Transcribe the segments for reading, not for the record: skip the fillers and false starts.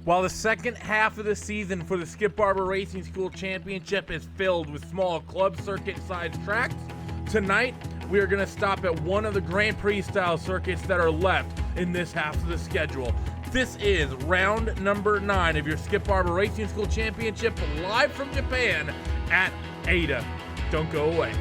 While the second half of the season for the Skip Barber Racing School Championship is filled with small club circuit-sized tracks, tonight we are going to stop at one of the Grand Prix style circuits that are left in this half of the schedule. This is round number 9 of your Skip Barber Racing School Championship, live from Japan at Ada. Don't go away.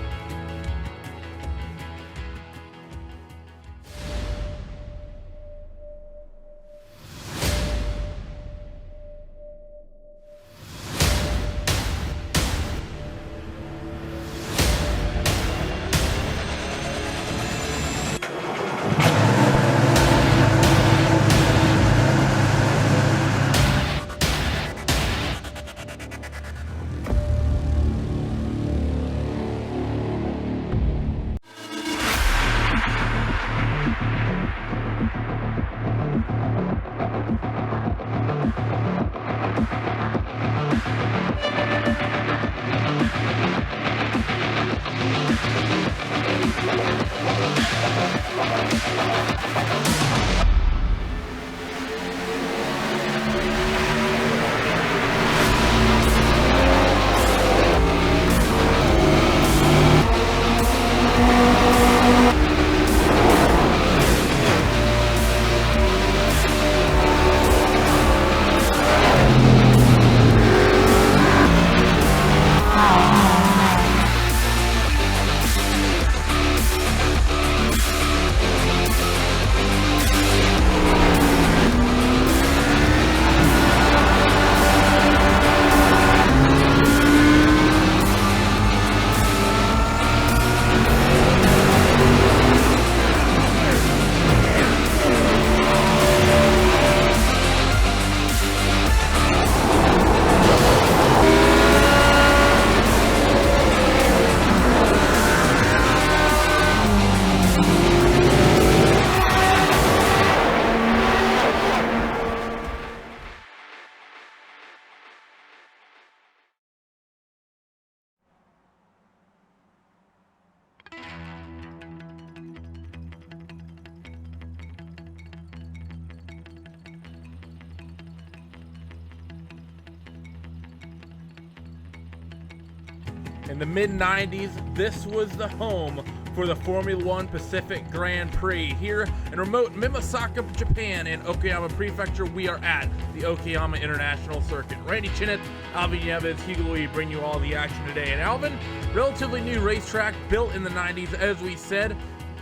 In the mid-90s, this was the home for the Formula One Pacific Grand Prix. Here in remote Mimasaka, Japan, in Okayama Prefecture, we are at the Okayama International Circuit. Randy Chinnet, Alvin Yevez, Hugo Louis bring you all the action today. And Alvin, relatively new racetrack, built in the 90s, as we said.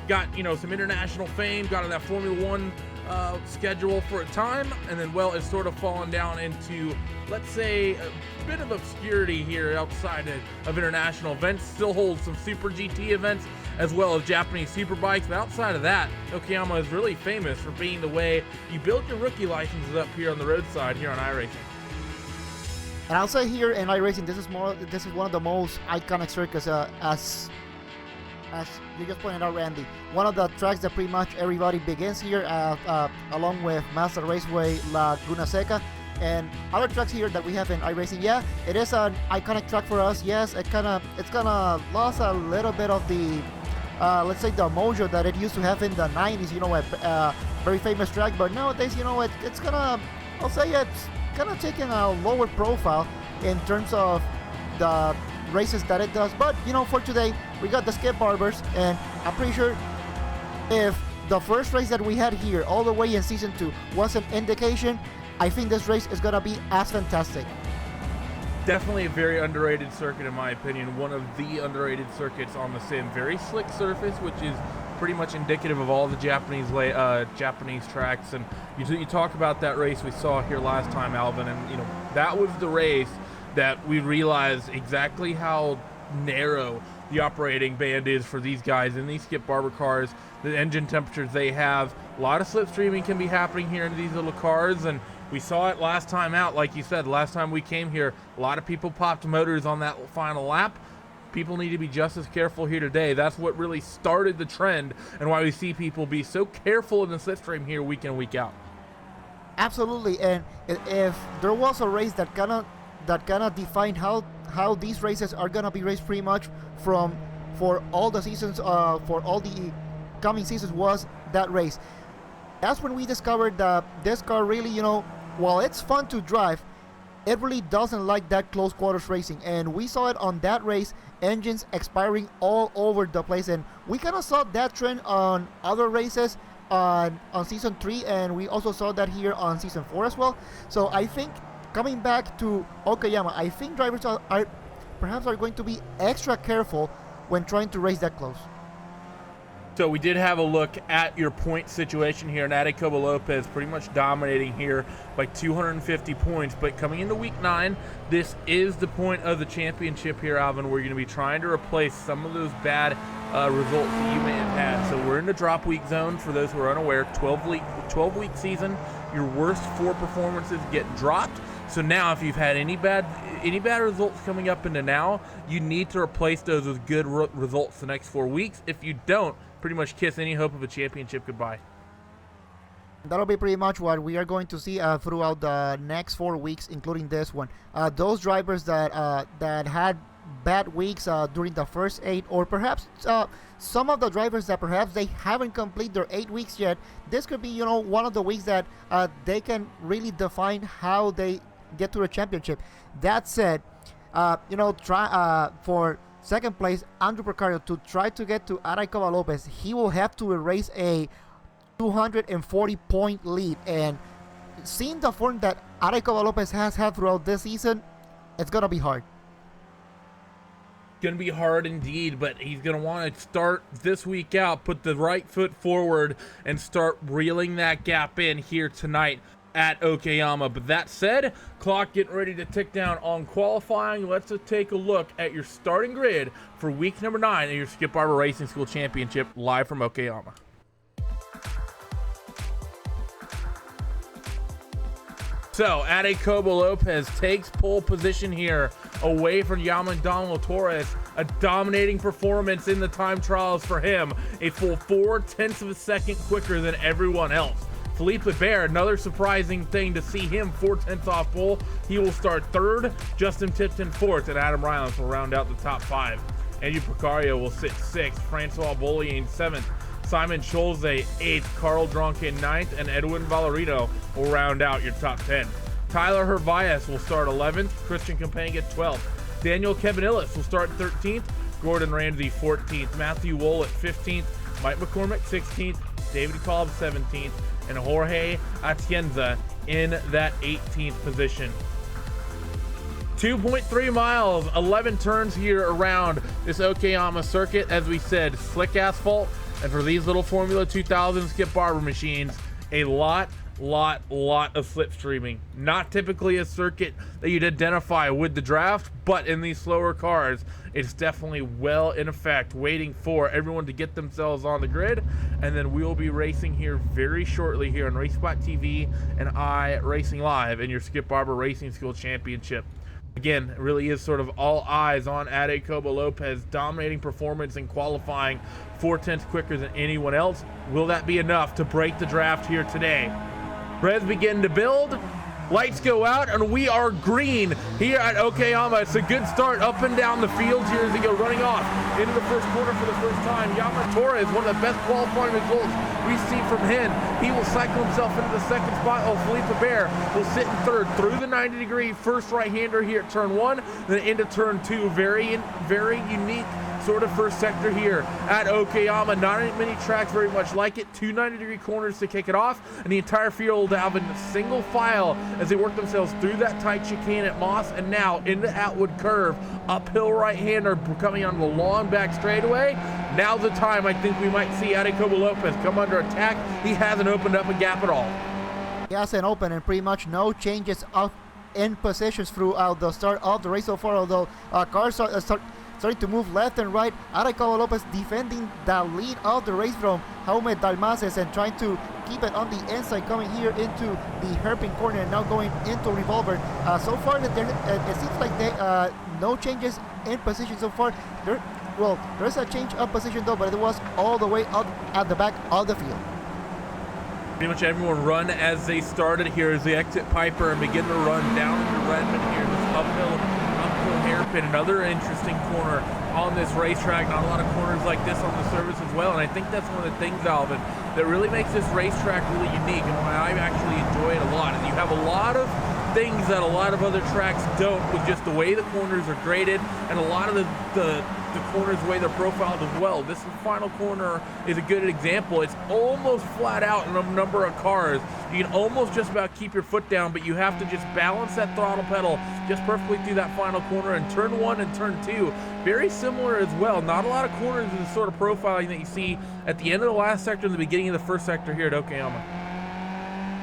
Got, some international fame, got on that Formula One schedule for a time, and then, well, it's sort of fallen down into, let's say, a bit of obscurity here outside of international events. Still holds some Super GT events as well as Japanese Superbikes, but outside of that, Okayama is really famous for being the way you build your rookie licenses up here on the roadside here on iRacing. And I'll say here in iRacing, this is one of the most iconic circuits, as you just pointed out, Randy. One of the tracks that pretty much everybody begins here, along with Mazda Raceway Laguna Seca, and other tracks here that we have in iRacing. Yeah, it is an iconic track for us. Yes, it's kind of lost a little bit of the, let's say, the mojo that it used to have in the 90s. A very famous track, but nowadays, it's I'll say it's kind of taking a lower profile in terms of the races that it does. But for today, we got the Skip Barbers, and I'm pretty sure if the first race that we had here all the way in season 2 was an indication, I think this race is gonna be as fantastic. Definitely a very underrated circuit, in my opinion. One of the underrated circuits on the sim. Very slick surface, which is pretty much indicative of all the Japanese tracks. And you talk about that race we saw here last time, Alvin, and that was the race that we realized exactly how narrow the operating band is for these guys in these Skip Barber cars. The engine temperatures they have, a lot of slipstreaming can be happening here in these little cars, and we saw it last time out. Like you said, last time we came here, a lot of people popped motors on that final lap. People need to be just as careful here today. That's what really started the trend, and why we see people be so careful in the slipstream here week in, week out. Absolutely, and if there was a race that kind of defined how these races are gonna be raced pretty much from for all the seasons, for all the coming seasons, was that race. That's when we discovered that this car really, while it's fun to drive, it really doesn't like that close quarters racing. And we saw it on that race, engines expiring all over the place. And we kind of saw that trend on other races on season 3, and we also saw that here on season 4 as well. So I think coming back to Okayama, I think drivers are perhaps going to be extra careful when trying to race that close. So we did have a look at your point situation here, and Jacobo Lopez pretty much dominating here by 250 points. But coming into week 9, this is the point of the championship here, Alvin. We're going to be trying to replace some of those bad results that you may have had. So we're in the drop week zone. For those who are unaware, 12-week season, your worst 4 performances get dropped. So now if you've had any bad results coming up into now, you need to replace those with good results the next 4 weeks. If you don't, pretty much kiss any hope of a championship goodbye. That'll be pretty much what we are going to see throughout the next 4 weeks, including this one. Those drivers that had bad weeks during the first 8, or perhaps some of the drivers that perhaps they haven't completed their 8 weeks yet, this could be one of the weeks that they can really define how they get to the championship. That said, try for second place, Andrew Percario, to try to get to Jacobo Lopez, he will have to erase a 240-point lead. And seeing the form that Jacobo Lopez has had throughout this season, it's going to be hard. Going to be hard indeed, but he's going to want to start this week out, put the right foot forward, and start reeling that gap in here tonight at Okayama. But that said, clock getting ready to tick down on qualifying. Let's take a look at your starting grid for week number 9 of your Skip Barber Racing School Championship, live from Okayama. So, Jacobo Lopez takes pole position here away from Yamandonald Torres. A dominating performance in the time trials for him. A full 0.4 of a second quicker than everyone else. Felipe Bear, another surprising thing to see him 0.4 off pole. He will start 3rd, Justin Tipton 4th, and Adam Rylance will round out the top 5. Andrew Percario will sit 6th, Francois Bollier 7th, Simon Scholze 8th, Carl Dronkin 9th, and Edwin Valerino will round out your top 10. Tyler Hervias will start 11th, Christian Campanga 12th, Daniel Kevinillis will start 13th, Gordon Ramsay 14th, Matthew Wollett 15th, Mike McCormick 16th, David Cobb 17th, and Jorge Atienza in that 18th position. 2.3 miles, 11 turns here around this Okayama circuit. As we said, slick asphalt, and for these little Formula 2000 Skip Barber machines, a lot of slipstreaming. Not typically a circuit that you'd identify with the draft, but in these slower cars, it's definitely well in effect, waiting for everyone to get themselves on the grid. And then we will be racing here very shortly here on RaceSpot TV and iRacing Live in your Skip Barber Racing School Championship. Again, it really is sort of all eyes on Jacobo Lopez, dominating performance in qualifying, 0.4 quicker than anyone else. Will that be enough to break the draft here today? Reds begin to build, lights go out, and we are green here at Okayama. It's a good start up and down the field here as they go running off into the first quarter for the first time. Yama Torres, one of the best qualifying results we've seen from him. He will cycle himself into the second spot. Felipe Bear will sit in 3rd through the 90-degree first right-hander here at turn 1, then into turn 2. Very unique sort of first sector here at Okayama. Not many tracks very much like it. 2 90-degree corners to kick it off, and the entire field have in single file as they work themselves through that tight chicane at Moss, and now into Atwood curve. Uphill right-hander coming on the long back straightaway. Now's the time I think we might see Jacobo Lopez come under attack. He hasn't opened up a gap at all. He hasn't opened, and pretty much no changes in positions throughout the start of the race so far, although cars are starting to move left and right. Jacobo Lopez defending the lead of the race from Jaume Dalmases and trying to keep it on the inside, coming here into the hairpin corner and now going into Revolver. So far, it seems like no changes in position so far. There's a change of position though, but it was all the way up at the back of the field. Pretty much everyone run as they started here as they exit Piper and begin to run down into Redmond here. This uphill hairpin, another interesting corner on this racetrack. Not a lot of corners like this on the surface as well, and I think that's one of the things, Alvin, that really makes this racetrack really unique, and why I actually enjoy it a lot. And you have a lot of things that a lot of other tracks don't, with just the way the corners are graded and a lot of the corners, the way they're profiled as well. This final corner is a good example. It's almost flat out in a number of cars. You can almost just about keep your foot down, but you have to just balance that throttle pedal just perfectly through that final corner. And turn 1 and turn 2, very similar as well. Not a lot of corners in the sort of profiling that you see at the end of the last sector and the beginning of the first sector here at Okayama.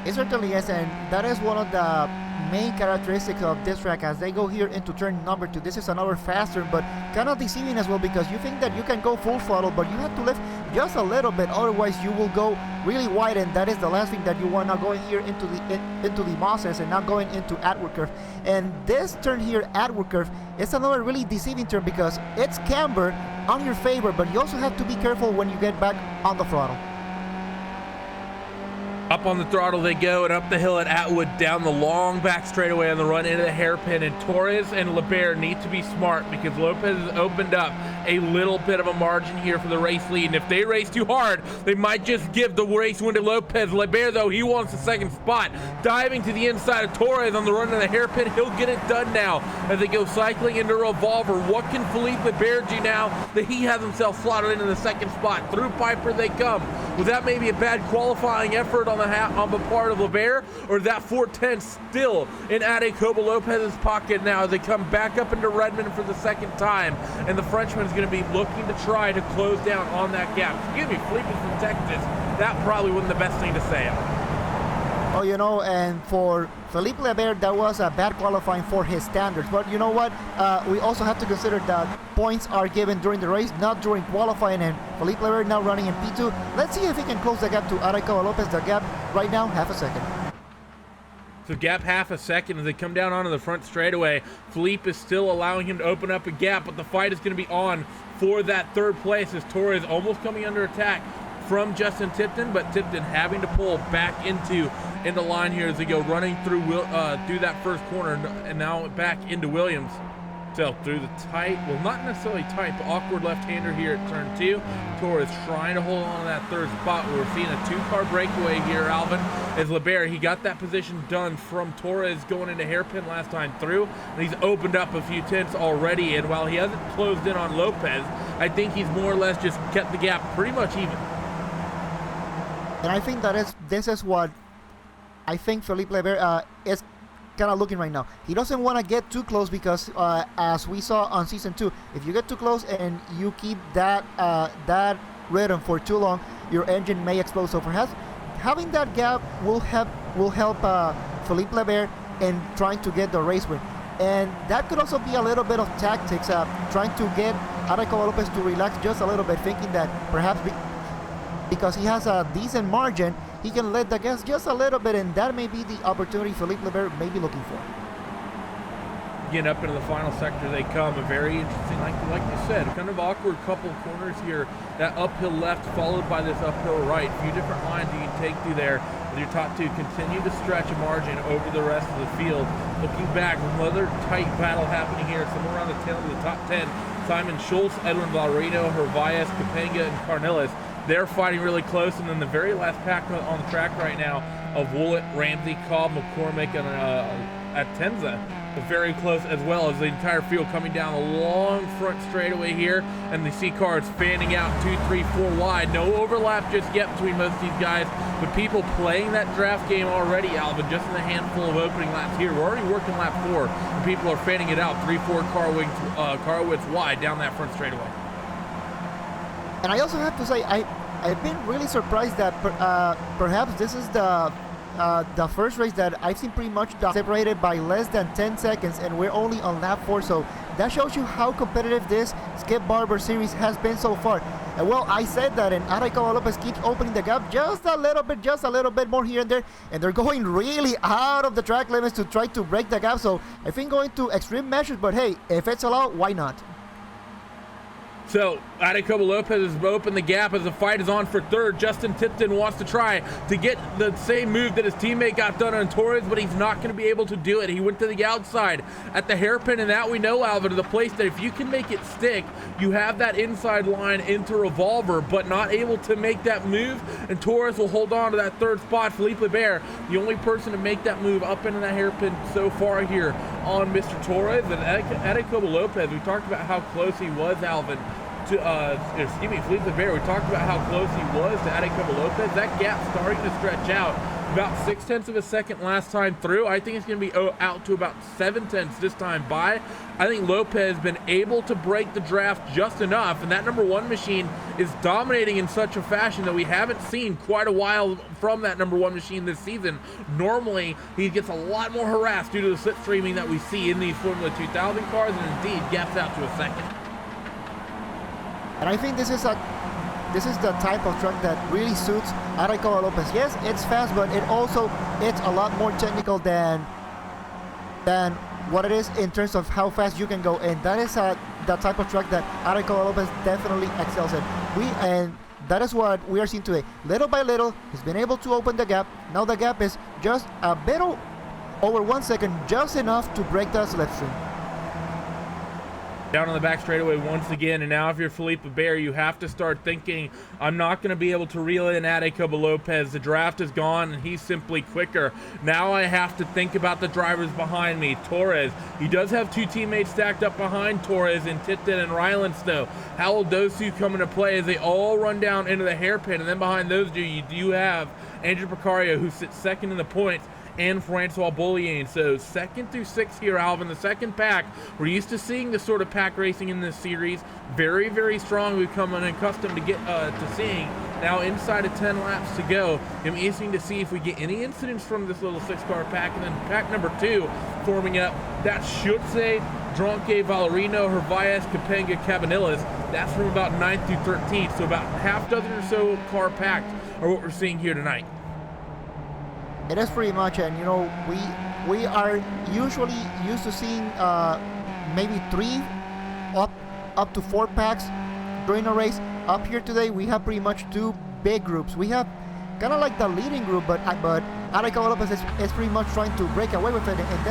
It certainly is, and that is one of the main characteristics of this track as they go here into turn number 2. This is another faster, but kind of deceiving as well, because you think that you can go full throttle, but you have to lift just a little bit, otherwise you will go really wide, and that is the last thing that you want, not going here into the Mosses and not going into Atwood Curve. And this turn here, Atwood Curve, is another really deceiving turn because it's camber on your favor, but you also have to be careful when you get back on the throttle. Up on the throttle they go, and up the hill at Atwood, down the long back straightaway on the run into the hairpin. And Torres and Barber need to be smart, because Lopez has opened up a little bit of a margin here for the race lead. And if they race too hard, they might just give the race win to Lopez. Barber, though, he wants the second spot. Diving to the inside of Torres on the run to the hairpin. He'll get it done now as they go cycling into Revolver. What can Felipe Barber do now that he has himself slotted into the second spot? Through Piper they come. Was that maybe a bad qualifying effort on the part of Barber, or that 410 still in Adecobo Lopez's pocket now as they come back up into Redmond for the second time? And the Frenchman is going to be looking to try to close down on that gap. Excuse me, Felipe from Texas. That probably wasn't the best thing to say. Oh, you know, and for Felipe Barber, that was a bad qualifying for his standards. But you know what? We also have to consider that points are given during the race, not during qualifying. And Felipe Barber now running in P2. Let's see if he can close the gap to Adecobo Lopez. The gap right now, half a second. So gap half a second as they come down onto the front straightaway. Felipe is still allowing him to open up a gap, but the fight is going to be on for that third place as Torres almost coming under attack from Justin Tipton, but Tipton having to pull back into line here as they go running through that first corner, and now back into Williams. So through the tight, well, not necessarily tight, but awkward left-hander here at turn 2. Torres trying to hold on to that third spot. We're seeing a two-car breakaway here, Alvin, as Barber, he got that position done from Torres going into hairpin last time through, and he's opened up a few tenths already. And while he hasn't closed in on Lopez, I think he's more or less just kept the gap pretty much even. And I think this is what I think Felipe Barber is kind of looking right now. He doesn't want to get too close because as we saw on season 2, if you get too close and you keep that rhythm for too long, your engine may explode. So perhaps having that gap will help Felipe Barber in trying to get the race win. And that could also be a little bit of tactics, trying to get Adecobo Lopez to relax just a little bit, thinking that perhaps because he has a decent margin, he can let the gas just a little bit, and that may be the opportunity Felipe Barber may be looking for. Getting up into the final sector they come. A very interesting, like you said, kind of awkward couple corners here. That uphill left followed by this uphill right. A few different lines you can take through there with your top two. Continue to stretch a margin over the rest of the field. Looking back, another tight battle happening here, somewhere around the tail of the top 10. Simon Schultz, Edwin Valrino, Hervias, Capanga, and Carnelis. They're fighting really close, and then the very last pack on the track right now of Woollett, Ramsey, Cobb, McCormick, and Atenza. Very close, as well as the entire field coming down a long front straightaway here, and the C cars fanning out 2, 3, 4 wide. No overlap just yet between most of these guys, but people playing that draft game already, Alvin, just in a handful of opening laps here. We're already working lap 4, and people are fanning it out 3, 4 car widths wide down that front straightaway. And I also have to say, I've been really surprised that perhaps this is the first race that I've seen pretty much separated by less than 10 seconds, and we're only on lap 4. So that shows you how competitive this Skip Barber series has been so far. And well, I said that, and Adecobo Lopez keeps opening the gap just a little bit more here and there, and they're going really out of the track limits to try to break the gap. So I think going to extreme measures, but hey, if it's allowed, why not? So Adecobo Lopez has opened the gap as the fight is on for third. Justin Tipton wants to try to get the same move that his teammate got done on Torres, but he's not going to be able to do it. He went to the outside at the hairpin, and that we know, Alvin, is the place that if you can make it stick, you have that inside line into Revolver, but not able to make that move, and Torres will hold on to that third spot. Philippe Lebert, the only person to make that move up into that hairpin so far here on Mr. Torres. And Adecobo Lopez, we talked about how close he was, Alvin, to Philippe Lebert. We talked about how close he was to Adecobo Lopez. That gap starting to stretch out about 0.6 of a second last time through. I think it's going to be out to about 0.7 this time by. I think Lopez has been able to break the draft just enough, and that number 1 machine is dominating in such a fashion that we haven't seen quite a while from that number 1 machine this season. Normally, he gets a lot more harassed due to the slipstreaming that we see in these Formula 2000 cars, and indeed gaps out to a second. And I think this is the type of truck that really suits Adecobo Lopez. Yes, it's fast, but it's a lot more technical than what it is in terms of how fast you can go. And that is the type of truck that Adecobo Lopez definitely excels in. And that is what we are seeing today. Little by little, he's been able to open the gap. Now the gap is just a bit over 1 second, just enough to break the slipstream. Down on the back straightaway once again, and now if you're Philippe Lebert, you have to start thinking, I'm not going to be able to reel in Adecobo Lopez. The draft is gone, and he's simply quicker. Now I have to think about the drivers behind me. Torres, he does have 2 teammates stacked up behind Torres in Tipton and Rylands, How will those 2 come into play as they all run down into the hairpin? And then behind those 2, you do have Andrew Picario, who sits second in the points, and Francois Bouliane. So 2nd through 6th here, Alvin, the second pack. We're used to seeing this sort of pack racing in this series. Very, very strong. We've come accustomed to get to seeing. Now inside of 10 laps to go. I'm interesting to see if we get any incidents from this little 6-car pack. And then pack number 2 forming up. That's Schutze, Dronke, Valerino, Hervayas, Capenga, Cabanillas. That's from about 9th through 13th. So about half dozen or so car packed are what we're seeing here tonight. It is pretty much, and we are usually used to seeing maybe 3 up to 4 packs during a race. Up here today, we have pretty much 2 big groups. We have kind of like the leading group, but Adecobo Lopez is pretty much trying to break away with it, and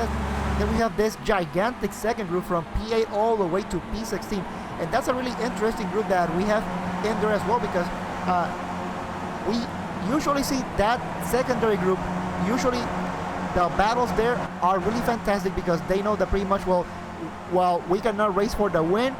then we have this gigantic second group from P8 all the way to P16, and that's a really interesting group that we have in there as well, because we usually see that secondary group. Usually the battles there are really fantastic because they know that pretty much, while we cannot race for the win,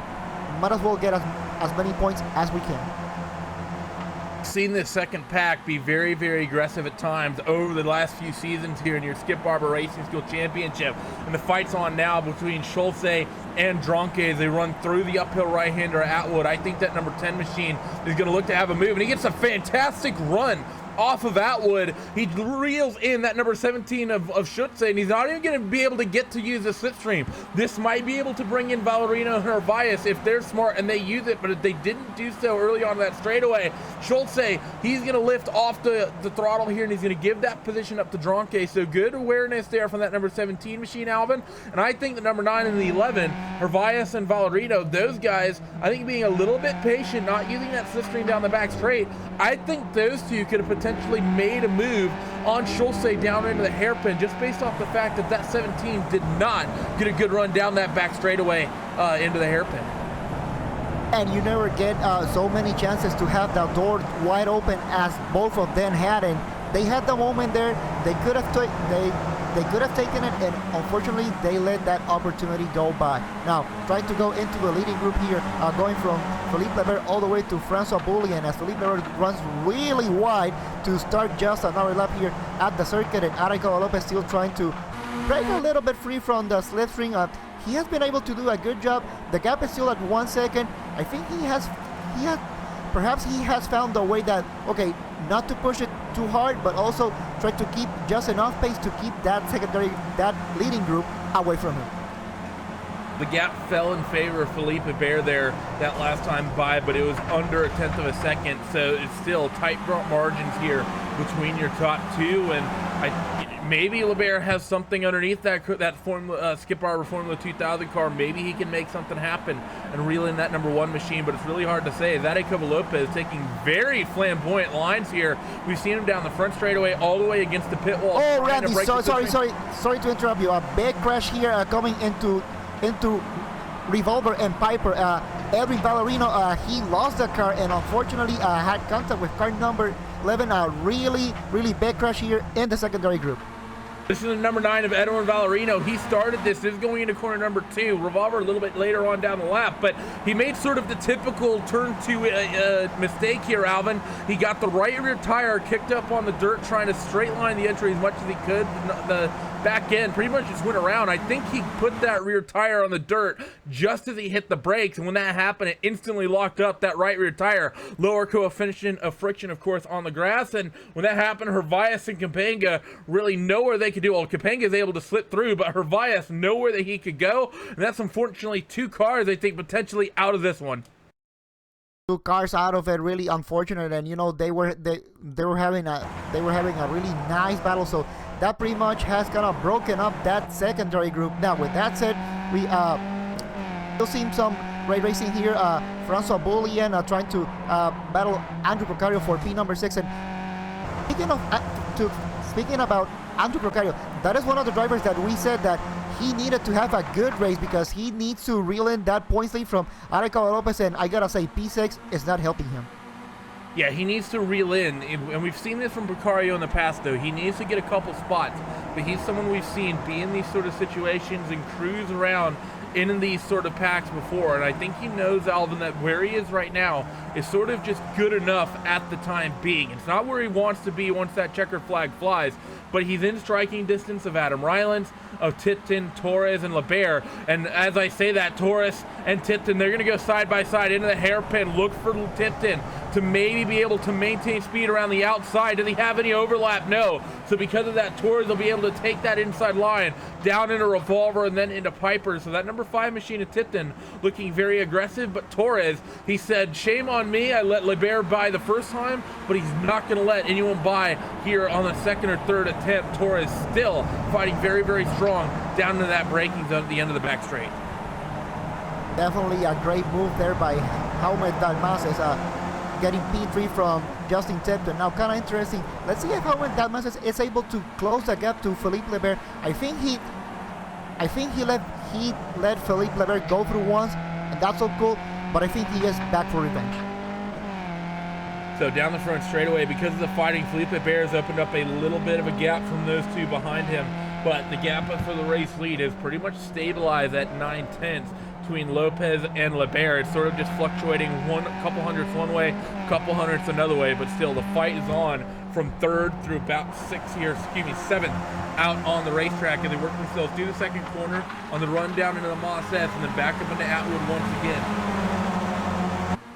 might as well get as many points as we can. Seen this second pack be very, very aggressive at times over the last few seasons here in your Skip Barber Racing School Championship. And the fight's on now between Schulze and Dronke as they run through the uphill right-hander Atwood. I think that number 10 machine is going to look to have a move, and he gets a fantastic run off of Atwood. He reels in that number 17 of Schutze, and he's not even going to be able to get to use the slipstream. This might be able to bring in Valerino and Hervayas if they're smart and they use it, but if they didn't do so early on that straightaway, Schulze, he's going to lift off the throttle here, and he's going to give that position up to Dronke. So good awareness there from that number 17 machine, Alvin. And I think the number 9 and the 11, Hervayas and Valerino, those guys, I think being a little bit patient, not using that slipstream down the back straight, I think those 2 could have potentially made a move on Schulze down into the hairpin just based off the fact that that 17 did not get a good run down that back straightaway into the hairpin. And you never get so many chances to have the door wide open as both of them had, and they had the moment there. They could have taken it, and unfortunately they let that opportunity go by. Now trying to go into the leading group here, going from Philippe Lebert all the way to Francois Bouliane, as Philippe Lebert runs really wide to start just another lap here at the circuit, and Adecobo Lopez still trying to break a little bit free from the slipstream. He has been able to do a good job. The gap is still at 1 second. I think perhaps he has found a way that, okay, not to push it too hard, but also try to keep just enough pace to keep that leading group away from him. The gap fell in favor of Felipe Bear there that last time by, but it was under a tenth of a second, so it's still tight margins here between your top two, and maybe LeBear has something underneath that Skip Barber Formula 2000 car. Maybe he can make something happen and reel in that #1 machine, but it's really hard to say. That Jacobo Lopez taking very flamboyant lines here. We've seen him down the front straightaway all the way against the pit wall. Oh, Randy, sorry to interrupt you. A big crash here coming into Revolver and Piper. Edwin Ballerino, he lost the car and unfortunately had contact with car number 11. A really big crash here in the secondary group. This is the number 9 of Edwin Ballerino. He started this. This is going into corner number 2. Revolver a little bit later on down the lap, but he made sort of the typical turn 2 mistake here, Alvin. He got the right rear tire kicked up on the dirt, trying to straight line the entry as much as he could. The back end pretty much just went around. I think he put that rear tire on the dirt just as he hit the brakes, and when that happened, it instantly locked up that right rear tire. Lower coefficient of friction, of course, on the grass, and when that happened, Hervias and Capanga really know where they could do. Well, Capanga is able to slip through, but Hervias know where that he could go, and that's unfortunately 2 cars, I think, potentially out of this one. 2 cars out of it, really unfortunate, and you know they were having a really nice battle, so that pretty much has kind of broken up that secondary group. Now, with that said, we still seeing some great racing here. Francois Boulian trying to battle Andrew Procario for P number 6. And speaking about Andrew Procario, that is one of the drivers that we said that he needed to have a good race because he needs to reel in that points lead from Jacobo Lopez, and I gotta say P6 is not helping him. Yeah, he needs to reel in, and we've seen this from Procario in the past, though. He needs to get a couple spots, but he's someone we've seen be in these sort of situations and cruise around in these sort of packs before, and I think he knows, Alvin, that where he is right now is sort of just good enough at the time being. It's not where he wants to be once that checkered flag flies, but he's in striking distance of Adam Rylands, of Tipton, Torres, and LeBear. And as I say that, Torres and Tipton, they're going to go side by side into the hairpin. Look for Tipton to maybe be able to maintain speed around the outside. Does he have any overlap? No. So because of that, Torres will be able to take that inside line down into Revolver and then into Piper. So that number 5 machine of Tipton looking very aggressive, but Torres, he said, shame on me, I let LeBear by the first time, but he's not going to let anyone by here on the second or third attempt. Torres still fighting very, very strong down into that braking zone at the end of the back straight. Definitely a great move there by Jaume Dalmases, getting P3 from Justin Tipton. Now, kind of interesting. Let's see if Jaume Dalmases is able to close the gap to Philippe Lebert. I think he let Philippe Lebert go through once, and that's so cool. But I think he is back for revenge. So down the front straightaway, because of the fighting, Felipe Bears opened up a little bit of a gap from those 2 behind him, but the gap for the race lead is pretty much stabilized at 9/10 between Lopez and LeBear. It's sort of just fluctuating a couple hundredths one way, a couple hundredths another way, but still the fight is on from 3rd through about 7th out on the racetrack, as they work themselves through the second corner on the run down into the Moss S and then back up into Atwood once again.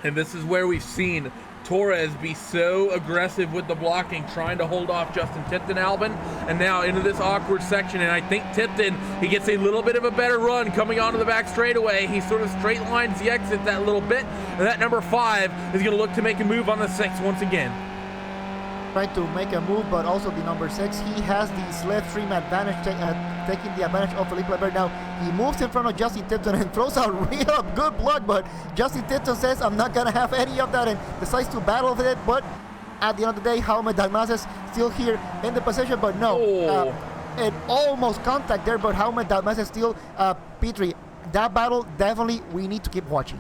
And this is where we've seen Torres be so aggressive with the blocking, trying to hold off Justin Tipton, Albin, and now into this awkward section, and I think Tipton, he gets a little bit of a better run coming onto the back straightaway. He sort of straight lines the exit that little bit, and that number 5 is going to look to make a move on the 6 once again. Trying to make a move, but also the number 6, he has the slipstream advantage, taking the advantage of Felipe Lebert. Now he moves in front of Justin Tipton and throws a real good block, but Justin Tipton says, I'm not gonna have any of that, and decides to battle with it. But at the end of the day, Jaume Dalmases still here in the position, but no, it almost contact there, but Jaume Dalmases still P3. That battle, definitely we need to keep watching.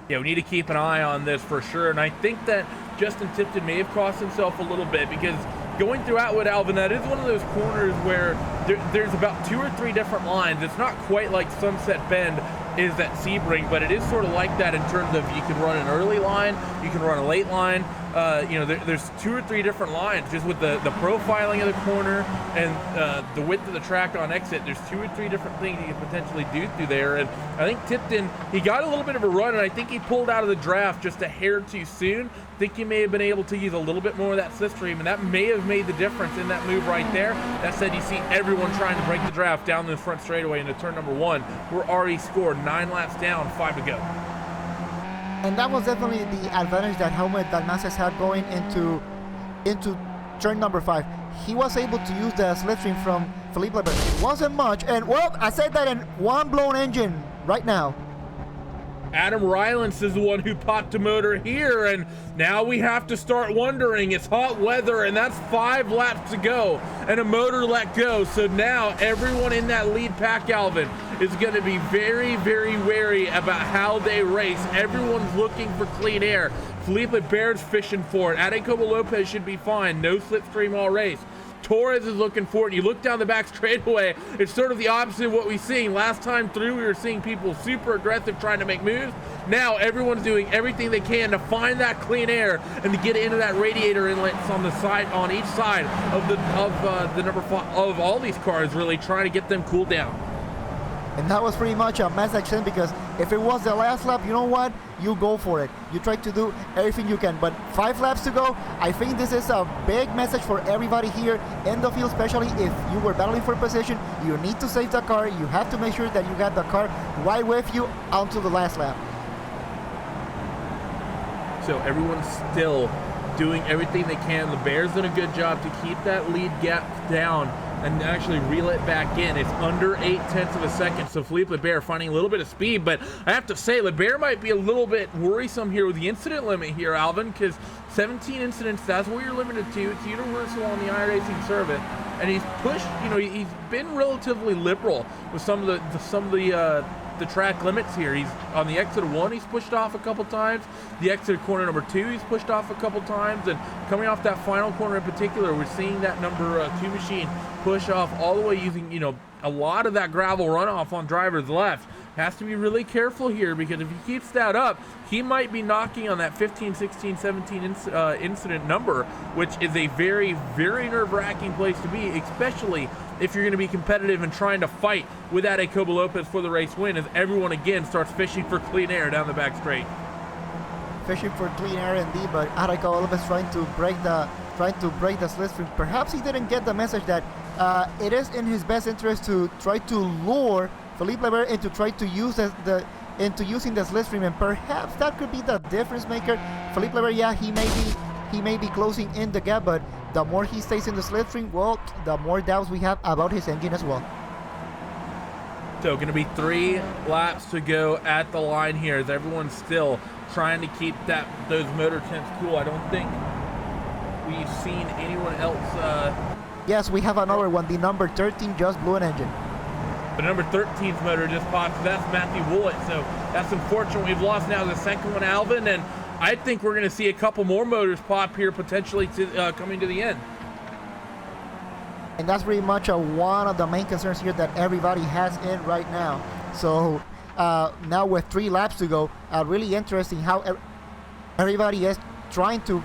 Yeah, we need to keep an eye on this for sure, and I think that Justin Tipton may have crossed himself a little bit, because going through Atwood, Alvin, that is one of those corners where there's about 2 or 3 different lines. It's not quite like Sunset Bend is at Sebring, but it is sort of like that in terms of you can run an early line, you can run a late line, there's 2 or 3 different lines just with the profiling of the corner and the width of the track on exit. There's 2 or 3 different things you can potentially do through there. And I think Tipton, he got a little bit of a run, and I think he pulled out of the draft just a hair too soon. I think he may have been able to use a little bit more of that slipstream, and that may have made the difference in that move right there. That said, you see everyone trying to break the draft down the front straightaway into turn number 1. We're already scored 9 laps down, 5 to go. And that was definitely the advantage that Helmut Dalmases had going into turn number 5. He was able to use the slipstream from Philippe Lebert. It wasn't much, and well, I said that in one blown engine right now. Adam Rylance is the one who popped a motor here, and now we have to start wondering. It's hot weather, and that's 5 laps to go, and a motor let go. So now everyone in that lead pack, Alvin, is going to be very, very wary about how they race. Everyone's looking for clean air. Felipe Bear's fishing for it. Adecobo Lopez should be fine. No slipstream all race. Torres is looking for it. You look down the back straightaway, it's sort of the opposite of what we've seen. Last time through, we were seeing people super aggressive trying to make moves. Now everyone's doing everything they can to find that clean air and to get into that radiator inlets on the side, on each side of the number 5 of all these cars, really trying to get them cooled down. And that was pretty much a message then, because if it was the last lap, you know what? You go for it. You try to do everything you can. But 5 laps to go. I think this is a big message for everybody here in the field, especially if you were battling for position. You need to save the car. You have to make sure that you got the car right with you onto the last lap. So everyone's still doing everything they can. The Bears did a good job to keep that lead gap down and actually reel it back in. It's under 0.8 of a second, so Philippe Lebert finding a little bit of speed, but I have to say, Lebert might be a little bit worrisome here with the incident limit here, Alvin, because 17 incidents, that's what you're limited to. It's universal on the iRacing circuit, and he's pushed, he's been relatively liberal with some of the track limits here. He's on the exit of 1, he's pushed off a couple times. The exit of corner number 2, he's pushed off a couple times, and coming off that final corner in particular, we're seeing that number 2 machine push off all the way using, a lot of that gravel runoff on driver's left. Has to be really careful here, because if he keeps that up, he might be knocking on that 15, 16, 17 incident number, which is a very, very nerve-wracking place to be, especially if you're going to be competitive and trying to fight with Adecobo Lopez for the race win, as everyone again starts fishing for clean air down the back straight. Fishing for clean air indeed, but Adecobo Lopez trying to break the slipstream. Perhaps he didn't get the message that it is in his best interest to try to lure Philippe Lebert into try to use into using the slipstream, and perhaps that could be the difference maker. Philippe Lebert, yeah, he may be closing in the gap, but the more he stays in the slipstream, well, the more doubts we have about his engine as well. So going to be 3 laps to go at the line here, as everyone's still trying to keep those motor temps cool. I don't think we've seen anyone else. Yes, we have another one. The number 13 just blew an engine. The number 13's motor just popped. That's Matthew Woollett. So that's unfortunate. We've lost now the second one, Alvin, and I think we're going to see a couple more motors pop here, potentially coming to the end. And that's pretty much one of the main concerns here that everybody has in right now. So now with 3 laps to go, really interesting how everybody is trying to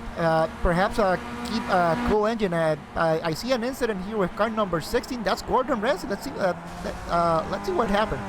perhaps keep a cool engine. I see an incident here with car number 16. That's Gordon Renzi. Let's see what happened.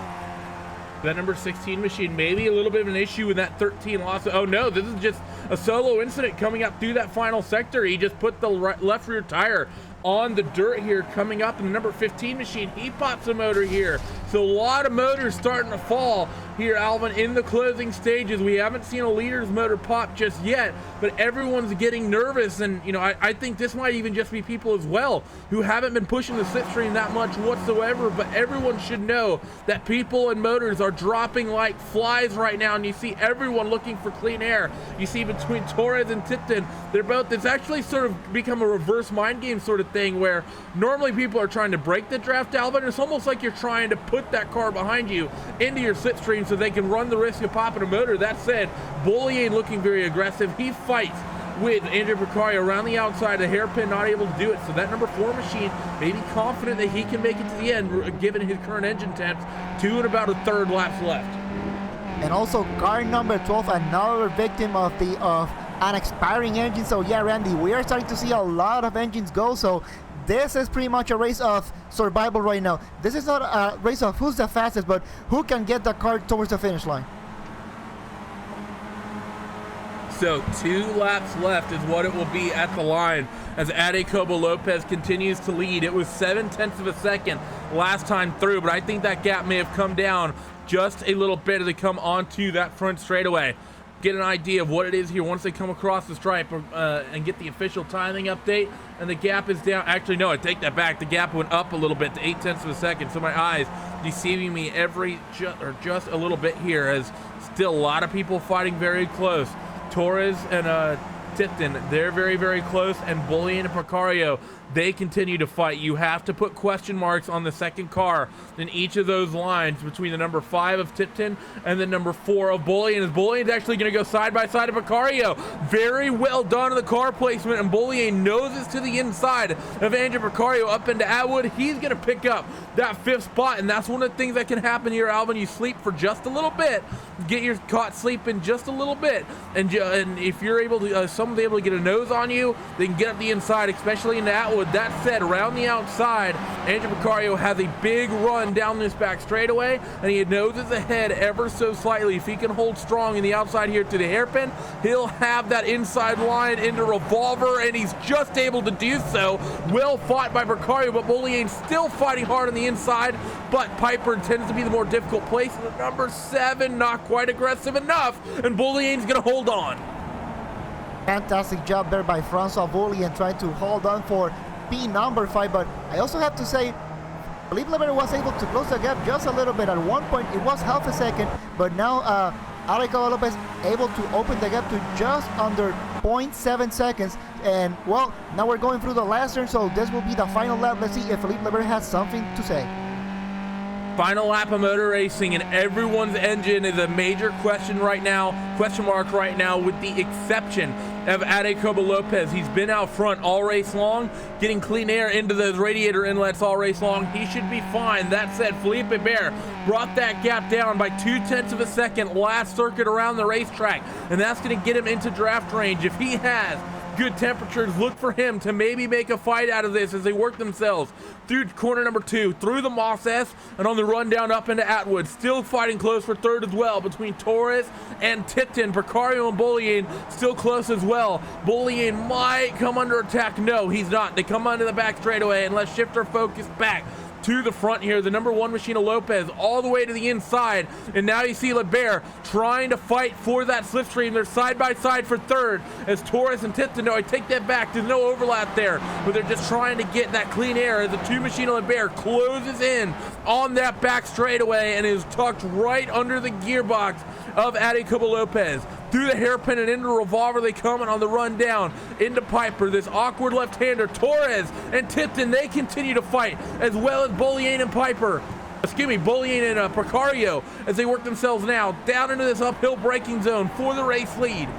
That number 16 machine, maybe a little bit of an issue with that 13 loss. Oh no, this is just a solo incident coming up through that final sector. He just put the left rear tire on the dirt here coming up, in the number 15 machine, he pops a motor here. So a lot of motors starting to fall here, Alvin, in the closing stages. We haven't seen a leader's motor pop just yet, but everyone's getting nervous, and I think this might even just be people as well who haven't been pushing the slipstream that much whatsoever, but everyone should know that people and motors are dropping like flies right now, and you see everyone looking for clean air. You see between Torres and Tipton, it's actually sort of become a reverse mind game sort of thing, where normally people are trying to break the draft, Alvin. It's almost like you're trying to put that car behind you into your slipstream so they can run the risk of popping a motor. That said, Bollier looking very aggressive. He fights with Andrew Picario around the outside, a hairpin, not able to do it. So that number 4 machine may be confident that he can make it to the end, given his current engine temps. 2 and about a third laps left. And also car number 12, another victim of an expiring engine. So yeah, Randy, we are starting to see a lot of engines go. So this is pretty much a race of survival right now. This is not a race of who's the fastest, but who can get the car towards the finish line. So 2 laps left is what it will be at the line as Adecobo Lopez continues to lead. It was 0.7 of a second last time through, but I think that gap may have come down just a little bit as they come onto that front straightaway. Get an idea of what it is here once they come across the stripe and get the official timing update, and the gap is down. Actually, no, I take that back. The gap went up a little bit to 0.8 of a second, so my eyes deceiving me just a little bit here, as still a lot of people fighting very close. Torres and Tipton, they're very, very close, and Bullion and Precario, they continue to fight. You have to put question marks on the second car in each of those lines between the number 5 of Tipton and the number 4 of Bullion, as Bullion's actually going to go side by side of Precario. Very well done in the car placement, and Bullion noses to the inside of Andrew Precario up into Atwood. He's going to pick up that 5th spot, and that's one of the things that can happen here, Alvin. You sleep for just a little bit, get your caught sleeping just a little bit, and if you're able to, someone's able to get a nose on you, they can get up the inside, especially in Atwood. That said, around the outside, Andrew Precario has a big run down this back straightaway, and he noses ahead ever so slightly. If he can hold strong in the outside here to the hairpin, he'll have that inside line into Revolver, and he's just able to do so. Well fought by Precario, but Bullion still fighting hard on the inside, but Piper tends to be the more difficult place. And the number 7, not quite aggressive enough, and Bullion's gonna hold on. Fantastic job there by Francois Bullion trying to hold on for P number 5, but I also have to say Philippe Lebert was able to close the gap just a little bit. At one point it was half a second, but now Adecobo Lopez able to open the gap to just under 0.7 seconds. And well, now we're going through the last turn, so this will be the final lap. Let's see if Philippe Lebert has something to say. Final lap of motor racing, and everyone's engine is a major question mark right now, with the exception of Adecobo Lopez. He's been out front all race long, getting clean air into those radiator inlets all race long. He should be fine. That said, Philippe Lebert brought that gap down by 0.2 of a second last circuit around the racetrack, and that's going to get him into draft range. If he has good temperatures, look for him to maybe make a fight out of this as they work themselves through corner number 2, through the Moss S, and on the run down up into Atwood. Still fighting close for 3rd as well between Torres and Tipton. Precario and Bullion still close as well. Bullion might come under attack. No, he's not. They come onto the back straightaway, and let's shift our focus back to the front here. The number 1 machine of Lopez all the way to the inside, and now you see Lebert trying to fight for that slipstream. They're side by side for 3rd as Torres and Tipton. No, I take that back. There's no overlap there, but they're just trying to get that clean air as the 2 machine of Lebert closes in on that back straightaway and is tucked right under the gearbox of Adecobo Lopez. Through the hairpin and into Revolver they come, and on the run down into Piper, this awkward left-hander. Torres and Tipton, they continue to fight, as well as Bullion and Piper. Excuse me, Bullion and Precario, as they work themselves now down into this uphill braking zone for the race lead.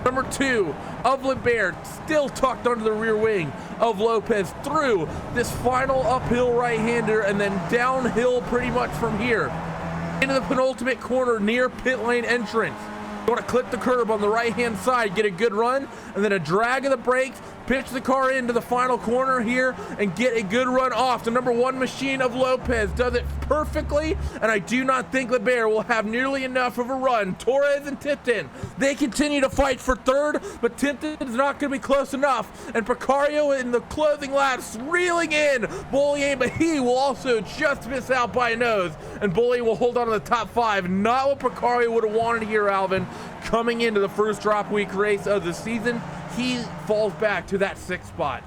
Number 2 of Lebert still tucked under the rear wing of Lopez through this final uphill right-hander, and then downhill pretty much from here into the penultimate corner near pit lane entrance. You want to clip the curb on the right-hand side, get a good run, and then a drag of the brakes, pitch the car into the final corner here, and get a good run off. The number 1 machine of Lopez does it perfectly, and I do not think Lebert will have nearly enough of a run. Torres and Tipton, they continue to fight for 3rd, but Tipton's not going to be close enough, and Precario in the closing laps reeling in Bullion, but he will also just miss out by a nose, and Bullion will hold on to the top 5. Not what Precario would have wanted here, Alvin. Coming into the first drop week race of the season, he falls back to that 6th spot.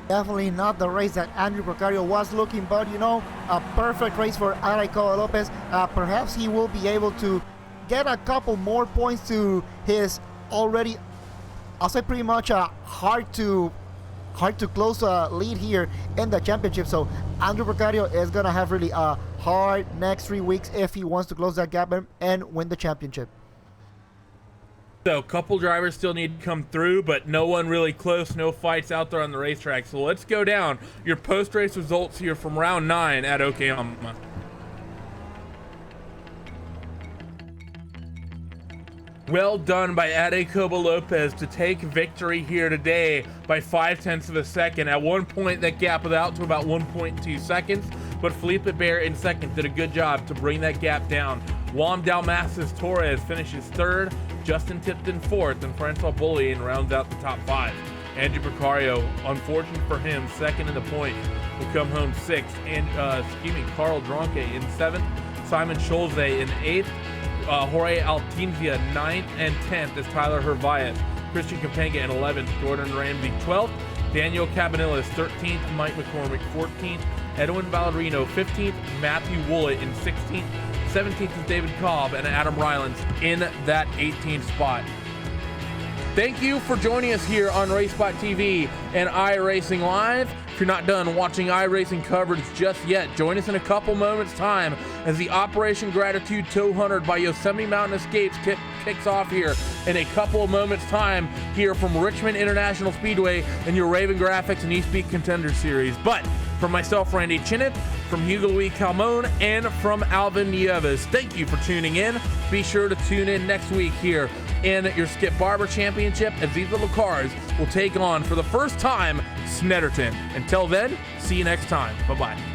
Definitely not the race that Andrew Precario was looking, but you know, a perfect race for Adecobo Lopez. Perhaps he will be able to get a couple more points to his already, I'll say pretty much a hard to close lead here in the championship. So Andrew Precario is gonna have really a hard next 3 weeks if he wants to close that gap and win the championship. So a couple drivers still need to come through, but no one really close, no fights out there on the racetrack. So let's go down your post-race results here from round 9 at Okayama. Well done by Adecobo Lopez to take victory here today by 0.5 of a second. At one point, that gap was out to about 1.2 seconds, but Felipe Bear in second did a good job to bring that gap down. Juan Dalmasis Torres finishes third, Justin Tipton fourth, and Francois Bullion rounds out the top 5. Andrew Picario, unfortunate for him, second in the point, will come home sixth. And Carl Dronke in seventh, Simon Scholze in eighth, Jorge Altinzia 9th and 10th is Tyler Hervias, Christian Kapanga in 11th, Gordon Ramsey 12th, Daniel Cabanillas 13th, Mike McCormick 14th, Edwin Ballerino 15th, Matthew Woollett in 16th, 17th is David Cobb, and Adam Rylands in that 18th spot. Thank you for joining us here on RaceSpot TV and iRacing Live. If you're not done watching iRacing coverage just yet, join us in a couple moments' time as the Operation Gratitude 200 by Yosemite Mountain Escapes kicks off here in a couple of moments' time here from Richmond International Speedway in your Raven Graphics and East Peak Contender Series. But from myself, Randy Chinnitt, from Hugo Louis Calmon, and from Alvin Nieves, thank you for tuning in. Be sure to tune in next week here in your Skip Barber Championship as these little cars will take on, for the first time, Snetterton. Until then, see you next time. Bye-bye.